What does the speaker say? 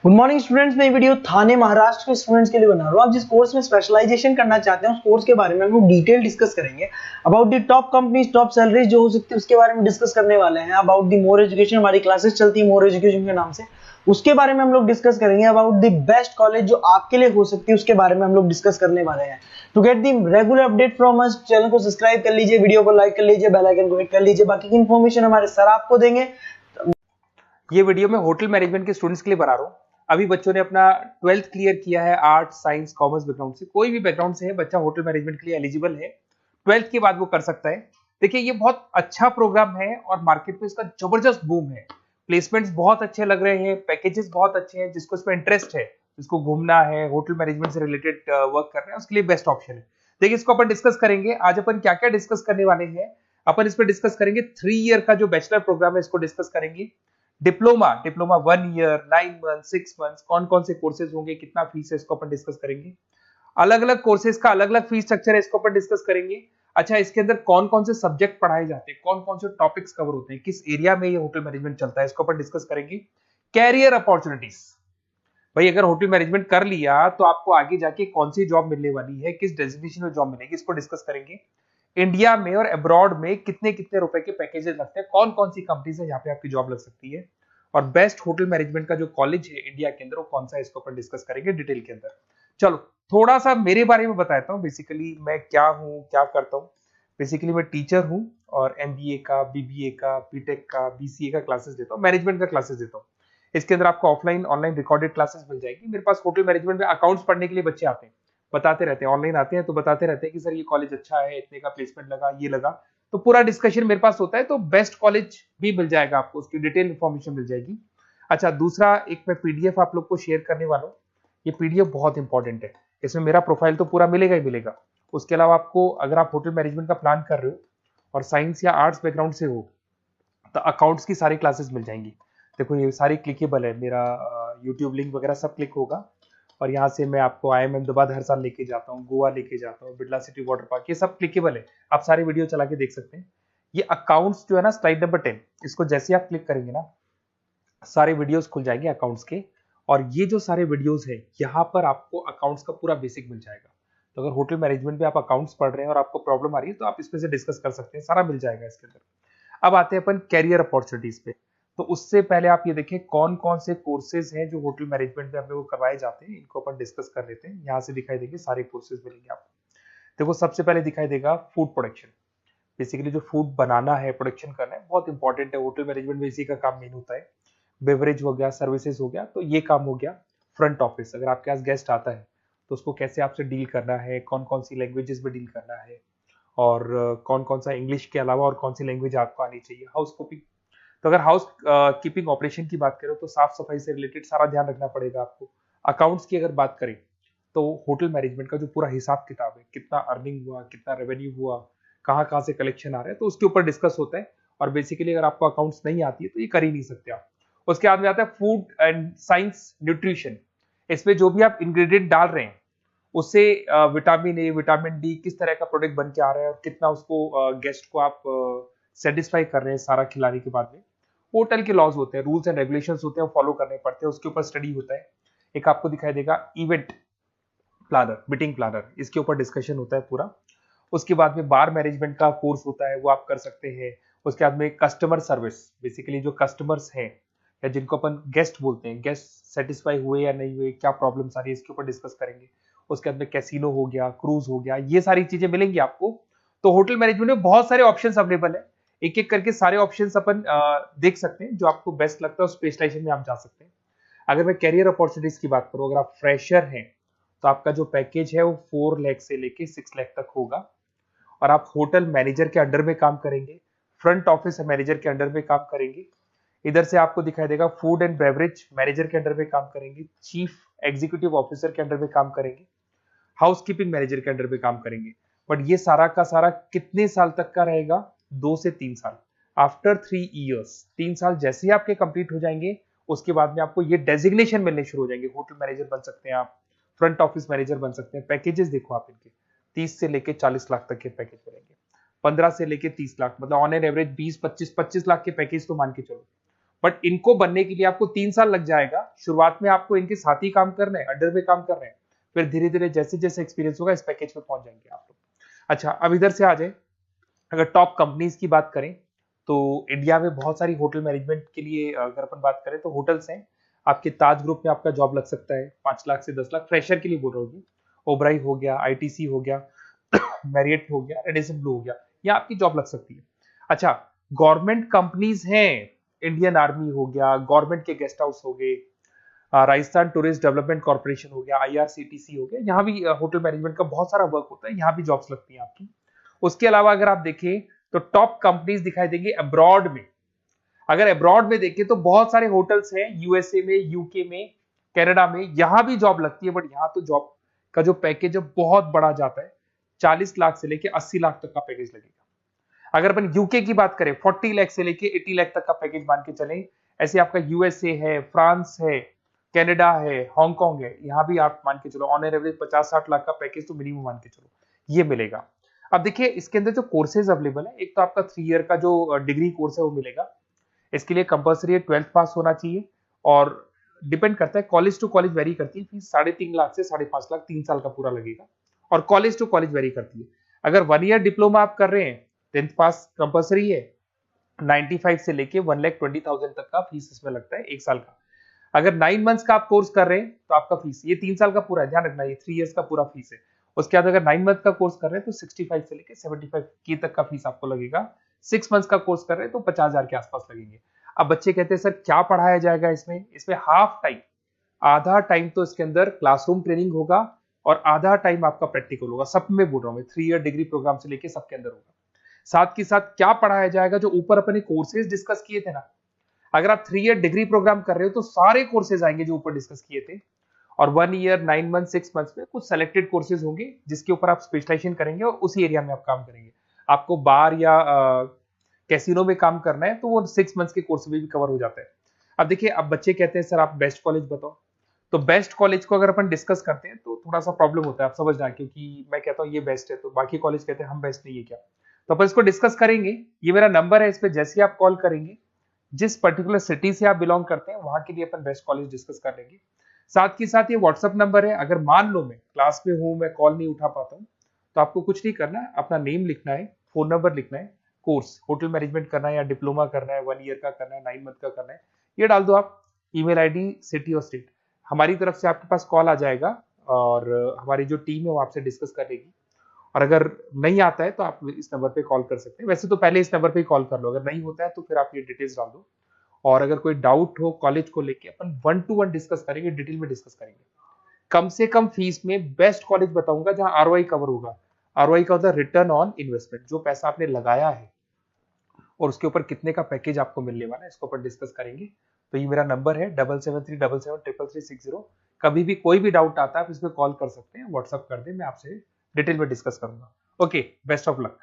Good morning students. मैं video थाने महाराष्ट्र के students के लिए बना रहा हूँ। आप जिस कोर्स में स्पेशलाइजेशन करना चाहते हैं उस कोर्स के बारे में हम लोग डिटेल डिस्कस करेंगे। About the top companies, top salaries जो हो सकती है उसके बारे में डिस्कस करने वाले हैं। अबाउट द मोर एजुकेशन, हमारी क्लासेस चलती है मोर एजुकेशन के नाम से, उसके बारे में हम लोग डिस्कस करेंगे। अबाउट द बेस्ट कॉलेज जो आपके लिए हो सकती है उसके बारे में हम लोग डिस्कस करने वाले हैं। To get the regular update from us, channel को सब्सक्राइब कर लीजिए, वीडियो को लाइक कर लीजिए, बेल आइकन को हिट कर लीजिए। बाकी की इन्फॉर्मेशन हमारे सर आपको देंगे। ये वीडियो मैं होटल मैनेजमेंट के स्टूडेंट्स के लिए बना रहा हूँ। अभी बच्चों ने अपना 12th क्लियर किया है, आर्ट साइंस कॉमर्स बैकग्राउंड से, कोई भी बैकग्राउंड से है बच्चा होटल मैनेजमेंट के लिए एलिजिबल है। 12th के बाद वो कर सकता है। देखिए ये बहुत अच्छा प्रोग्राम है और मार्केट में इसका जबरदस्त बूम है। प्लेसमेंट्स बहुत अच्छे लग रहे हैं, पैकेजेस बहुत अच्छे हैं। जिसको इसमें इंटरेस्ट है, जिसको घूमना है, होटल मैनेजमेंट से रिलेटेड वर्क करना है, उसके लिए बेस्ट ऑप्शन है। देखिए इसको अपन डिस्कस करेंगे। आज अपन क्या क्या डिस्कस करने वाले हैं। अपन इस पर डिस्कस करेंगे 3 ईयर का जो बैचलर प्रोग्राम है इसको डिस्कस करेंगे। डिप्लोमा 1 ईयर, 9 मंथ, 6 मंथ, कौन कौन से कोर्सेज होंगे, कितना फीस है, इसको अपन डिस्कस करेंगे। अलग अलग कोर्सेज का अलग अलग फीस स्ट्रक्चर है, इसको अपन डिस्कस करेंगे। अच्छा, इसके अंदर कौन कौन से सब्जेक्ट पढ़ाए जाते हैं, कौन कौन से टॉपिक्स कवर होते हैं, किस एरिया में ये होटल मैनेजमेंट चलता है, इसको अपन डिस्कस करेंगे। कैरियर अपॉर्चुनिटीज, भाई अगर होटल मैनेजमेंट कर लिया तो आपको आगे जाके कौन सी जॉब मिलने वाली है, किस डेजिग्नेशन में जॉब मिलेगी, इसको डिस्कस करेंगे। इंडिया में और अब्रॉड में कितने कितने रुपए के पैकेजेस लगते हैं, कौन कौन सी कंपनीज है जहां पे आपकी जॉब लग सकती है, और बेस्ट होटल मैनेजमेंट का जो कॉलेज है इंडिया के अंदर वो कौन सा है, इसको अपन डिस्कस करेंगे डिटेल के अंदर। चलो थोड़ा सा मेरे बारे में बताता हूँ। बेसिकली मैं क्या हूँ, क्या करता हूँ। बेसिकली मैं टीचर हूँ और एमबीए का, बीबीए का, बीटेक का, बीसीए का क्लासेस देता हूँ, मैनेजमेंट का क्लासेस देता हूँ। इसके अंदर आपको ऑफलाइन ऑनलाइन रिकॉर्डेड क्लासेस मिल जाएगी। मेरे पास होटल मैनेजमेंट में अकाउंट्स पढ़ने के लिए बच्चे आते हैं, बताते रहते हैं, ऑनलाइन आते हैं तो बताते रहते हैं कि सर ये कॉलेज अच्छा है, इतने का प्लेसमेंट लगा, ये लगा। तो पूरा डिस्कशन मेरे पास होता है, तो बेस्ट कॉलेज भी मिल जाएगा आपको, उसकी डिटेल इन्फॉर्मेशन मिल जाएगी। अच्छा, दूसरा एक मैं पीडीएफ आप लोग को शेयर करने वाला हूँ। ये पीडीएफ बहुत इंपॉर्टेंट है, इसमें मेरा प्रोफाइल तो पूरा मिलेगा ही मिलेगा। उसके अलावा आपको अगर आप होटल मैनेजमेंट का प्लान कर रहे हो और साइंस या आर्ट्स बैकग्राउंड से हो तो अकाउंट्स की सारी क्लासेस मिल जाएंगी। देखो ये सारी क्लिकेबल है, मेरा यूट्यूब लिंक वगैरह सब क्लिक होगा। और यहाँ से मैं आपको IIM अहमदाबाद हर साल लेके जाता हूँ, गोवा लेके जाता हूँ, बिरला सिटी वाटर पार्क, ये सब क्लिकेबल है। आप सारी वीडियो चला के देख सकते हैं। ये अकाउंट्स जो है ना, स्लाइड नंबर 10, इसको जैसे आप क्लिक करेंगे ना सारे वीडियोस खुल जाएंगे अकाउंट्स के। और ये जो सारे वीडियोस है यहाँ पर आपको अकाउंट्स का पूरा बेसिक मिल जाएगा। तो अगर होटल मैनेजमेंट में आप अकाउंट्स पढ़ रहे हैं और आपको प्रॉब्लम आ रही है तो आप इसमें से डिस्कस कर सकते हैं, सारा मिल जाएगा इसके अंदर। अब आते हैं अपन कैरियर अपॉर्चुनिटीज पे। तो उससे पहले आप ये देखिए कौन कौन से कोर्सेज हैं जो होटल मैनेजमेंट में अपने को करवाए जाते हैं, इनको अपन डिस्कस कर लेते हैं। यहाँ से दिखाई देंगे सारे कोर्सेज मिलेंगे आपको। देखो सबसे पहले दिखाई देगा फूड प्रोडक्शन। बेसिकली जो फूड बनाना है, प्रोडक्शन करना है, बहुत इंपॉर्टेंट है। होटल मैनेजमेंट में इसी का काम मेन होता है। बेवरेज हो गया, सर्विसेज हो गया, तो ये काम हो गया। फ्रंट ऑफिस, अगर आपके पास गेस्ट आता है तो उसको कैसे आपसे डील करना है, कौन कौन सी लैंग्वेजेस में डील करना है, और कौन कौन सा इंग्लिश के अलावा और कौन सी लैंग्वेज आपको आनी चाहिए। हाउस कीपिंग, तो अगर हाउस कीपिंग ऑपरेशन की बात करें तो साफ सफाई से रिलेटेड सारा ध्यान रखना पड़ेगा आपको। अकाउंट्स की अगर बात करें तो होटल मैनेजमेंट का जो पूरा हिसाब किताब है, कितना अर्निंग हुआ, कितना रेवेन्यू हुआ, कहाँ कहाँ से कलेक्शन आ रहा है, तो उसके ऊपर डिस्कस होता है। और बेसिकली अगर आपको अकाउंट्स नहीं आती है तो ये कर ही नहीं सकते आप। उसके बाद में आता है फूड एंड साइंस न्यूट्रिशन। इसमें जो भी आप इंग्रेडिएंट डाल रहे हैं उससे विटामिन ए, विटामिन डी, किस तरह का प्रोडक्ट बन के आ रहा है और कितना उसको गेस्ट को आप सेटिस्फाई कर रहे हैं सारा खिलाने के बाद में। होटल के लॉज होते हैं, रूल्स एंड रेगुलेशंस होते हैं, वो फॉलो करने पड़ते हैं, उसके ऊपर स्टडी होता है। एक आपको दिखाई देगा इवेंट प्लानर, मीटिंग प्लानर, इसके ऊपर डिस्कशन होता है पूरा। उसके बाद में बार मैनेजमेंट का कोर्स होता है, वो आप कर सकते हैं। उसके बाद में कस्टमर सर्विस, बेसिकली जो कस्टमर्स हैं या जिनको अपन गेस्ट बोलते हैं, गेस्ट सेटिस्फाई हुए या नहीं हुए, क्या प्रॉब्लम आ रही है, इसके ऊपर डिस्कस करेंगे। उसके बाद में कैसीनो हो गया, क्रूज हो गया, ये सारी चीजें मिलेंगी आपको। तो होटल मैनेजमेंट में बहुत सारे ऑप्शंस अवेलेबल है। एक एक करके सारे ऑप्शंस अपन देख सकते हैं, जो आपको बेस्ट लगता है उस स्पेशलाइजेशन में आप जा सकते हैं। अगर मैं कैरियर अपॉर्चुनिटीज की बात करूं, अगर आप फ्रेशर हैं तो आपका जो पैकेज है वो 4 लाख से लेके 6 लाख तक होगा। और आप होटल मैनेजर के अंडर में काम करेंगे, फ्रंट ऑफिस मैनेजर के अंडर में काम करेंगे। इधर से आपको दिखाई देगा फूड एंड बेवरेज मैनेजर के अंडर में काम करेंगे, चीफ एग्जीक्यूटिव ऑफिसर के अंडर में काम करेंगे, हाउस कीपिंग मैनेजर के अंडर में काम करेंगे। बट ये सारा का सारा कितने साल तक का रहेगा? 2 से 3 साल। आफ्टर 3 इयर्स, 3 साल जैसे ही आपके कंप्लीट हो जाएंगे उसके बाद में आपको ये डेजिग्नेशन मिलने शुरू हो जाएंगे। होटल मैनेजर बन सकते हैं आप, फ्रंट ऑफिस मैनेजर बन सकते हैं। पैकेजेस देखो आप इनके, 30 से लेके 40 लाख तक के पैकेज मिलेंगे, 15 से लेके 30 लाख, मतलब ऑन एन एवरेज 20, 25 लाख के पैकेज तो मान के चलो। बट इनको बनने के लिए आपको 3 साल लग जाएगा। शुरुआत में आपको इनके साथ ही काम करना है, अंडर में काम कर रहे हैं, फिर धीरे धीरे जैसे जैसे एक्सपीरियंस होगा इस पैकेज पे पहुंच जाएंगे आप लोग। अच्छा, अब इधर से आ जाए, अगर टॉप कंपनीज की बात करें तो इंडिया में बहुत सारी होटल मैनेजमेंट के लिए अगर अपन बात करें तो होटल्स हैं। आपके ताज ग्रुप में आपका जॉब लग सकता है 5 लाख से 10 लाख, फ्रेशर के लिए बोल रहा हूँ। ओबराई हो गया, आईटीसी हो गया, मैरियट हो गया, रेडिसन ब्लू हो गया, यहाँ आपकी जॉब लग सकती है। अच्छा, गवर्नमेंट कंपनीज हैं, इंडियन आर्मी हो गया, गवर्नमेंट के गेस्ट हाउस हो गए, राजस्थान टूरिस्ट डेवलपमेंट कॉर्पोरेशन हो गया, आईआरसीटीसी हो गया, यहाँ भी होटल मैनेजमेंट का बहुत सारा वर्क होता है, यहाँ भी जॉब्स लगती हैं आपकी। उसके अलावा अगर आप देखें तो टॉप कंपनीज दिखाई देंगे अब्रॉड में। अगर अब्रॉड में देखें तो बहुत सारे होटल्स हैं यूएसए में, यूके में, कनाडा में, यहां भी जॉब लगती है। बट यहाँ तो जॉब का जो पैकेज है बहुत बड़ा जाता है, 40 लाख से लेके 80 लाख तक का पैकेज लगेगा। अगर अपन यूके की बात करें 40 लाख से लेके 80 लाख तक का पैकेज मान के चलें। ऐसे आपका यूएसए है, फ्रांस है, कनाडा है, हांगकांग है, यहाँ भी आप मान के चलो ऑन एन एवरेज 50-60 लाख का पैकेज तो मिनिमम मान के चलो ये मिलेगा। अब देखिए इसके अंदर जो कोर्सेज अवेलेबल है, एक तो आपका 3 ईयर का जो डिग्री कोर्स है वो मिलेगा। इसके लिए कंपलसरी 12th पास होना चाहिए और डिपेंड करता है, कॉलेज टू कॉलेज वेरी करती है। फीस 3.5 लाख से 5.5 लाख 3 साल का पूरा लगेगा और कॉलेज टू कॉलेज वेरी करती है। अगर 1 ईयर डिप्लोमा आप कर रहे हैं, 10th पास कंपलसरी है, 95 से लेके 1,20,000 तक का फीस इसमें लगता है 1 साल का। अगर 9 मंथ्स का आप कोर्स कर रहे हैं तो आपका फीस, ये 3 साल का पूरा है, ध्यान रखना, ये 3 इयर्स का पूरा फीस है। उसके बाद अगर 9 मंथ का कोर्स कर रहे हैं तो 65 से लेके 75 के तक का फीस आपको लगेगा। 6 मंथ्स का कोर्स कर रहे हैं तो 50,000 के आसपास लगेंगे। अब बच्चे कहते हैं सर क्या पढ़ाया जाएगा इसमें? इसमें हाफ टाइम, आधा टाइम तो इसके अंदर क्लासरूम ट्रेनिंग होगा और आधा टाइम आपका प्रैक्टिकल होगा। सब में बोल रहा हूँ मैं, 3 ईयर डिग्री प्रोग्राम से लेके सबके अंदर होगा। साथ के साथ क्या पढ़ाया जाएगा, जो ऊपर अपने कोर्सेज डिस्कस किए थे ना, अगर आप 3 ईयर डिग्री प्रोग्राम कर रहे हो तो सारे कोर्सेज आएंगे जो ऊपर डिस्कस किए थे। और 1 ईयर, 9 मंथ, 6 मंथ्स में कुछ सेलेक्टेड कोर्सेज होंगे जिसके ऊपर आप स्पेशलाइजेशन करेंगे और उसी एरिया में आप काम करेंगे। आपको बार या कैसीनो में काम करना है तो वो 6 मंथ्स के कोर्स में भी कवर हो जाता है। अब देखिए, अब बच्चे कहते हैं सर आप बेस्ट कॉलेज बताओ। तो बेस्ट कॉलेज को अगर अपन डिस्कस करते हैं तो थोड़ा सा प्रॉब्लम होता है, आप समझ रहे हैं, क्योंकि मैं कहता हूँ ये बेस्ट है तो बाकी कॉलेज कहते हैं हम बेस्ट नहीं है क्या। तो अपन इसको डिस्कस करेंगे। ये मेरा नंबर है, इस पे जैसे आप कॉल करेंगे, जिस पर्टिकुलर सिटी से आप बिलोंग करते हैं वहां के लिए अपन बेस्ट कॉलेज डिस्कस कर लेंगे। साथ के साथ ये व्हाट्सअप नंबर है, अगर मान लो मैं क्लास में हूं, मैं कॉल नहीं उठा पाता हूं, तो आपको कुछ नहीं करना है, अपना नेम लिखना है, फोन नंबर लिखना है, कोर्स होटल मैनेजमेंट करना है या डिप्लोमा करना है, 1 ईयर का करना है, 9 मंथ का करना है, ये डाल दो आप, ईमेल आईडी, सिटी और स्टेट। हमारी तरफ से आपके पास कॉल आ जाएगा और हमारी जो टीम है वो आपसे डिस्कस कर लेगी। और अगर नहीं आता है तो आप इस नंबर पे कॉल कर सकते हैं। वैसे तो पहले इस नंबर पे कॉल कर लो, अगर नहीं होता है तो फिर आप ये डिटेल्स डाल दो। और अगर कोई डाउट हो कॉलेज को लेके, अपन 1 to 1 डिस्कस करेंगे, डिटेल में डिस्कस करेंगे। कम से कम फीस में बेस्ट कॉलेज बताऊंगा जहां आरओआई कवर होगा। आरओआई का होता है रिटर्न ऑन इन्वेस्टमेंट, जो पैसा आपने लगाया है और उसके ऊपर कितने का पैकेज आपको मिलने वाला है, इसको अपन डिस्कस करेंगे। तो ये मेरा नंबर है 7737733360। कभी भी कोई भी डाउट आता है आप इस पर कॉल कर सकते हैं, व्हाट्सअप कर दे, मैं आपसे डिटेल में डिस्कस करूंगा। Okay, best of luck.